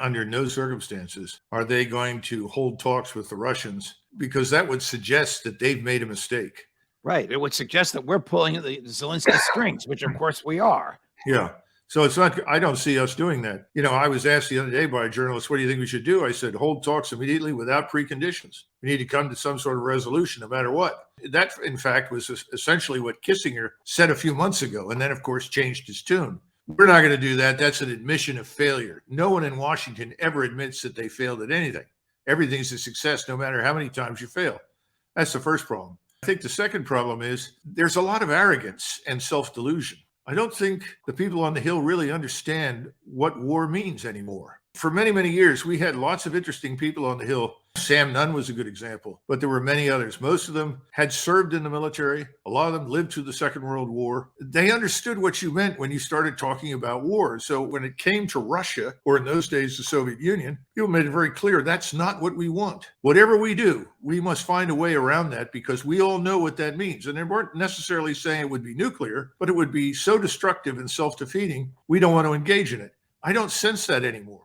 under no circumstances are they going to hold talks with the Russians, because that would suggest that they've made a mistake. Right. It would suggest that we're pulling the Zelensky strings, which of course we are. Yeah. So it's not, I don't see us doing that. I was asked the other day by a journalist, what do you think we should do? I said, hold talks immediately without preconditions. We need to come to some sort of resolution no matter what. That, in fact, was essentially what Kissinger said a few months ago, and then, of course, changed his tune. We're not going to do that. That's an admission of failure. No one in Washington ever admits that they failed at anything. Everything's a success no matter how many times you fail. That's the first problem. I think the second problem is there's a lot of arrogance and self-delusion. I don't think the people on the Hill really understand what war means anymore. For many, many years, we had lots of interesting people on the Hill. Sam Nunn was a good example, but there were many others. Most of them had served in the military. A lot of them lived through the Second World War. They understood what you meant when you started talking about war. So when it came to Russia, or in those days, the Soviet Union, people made it very clear that's not what we want. Whatever we do, we must find a way around that, because we all know what that means. And they weren't necessarily saying it would be nuclear, but it would be so destructive and self-defeating, we don't want to engage in it. I don't sense that anymore.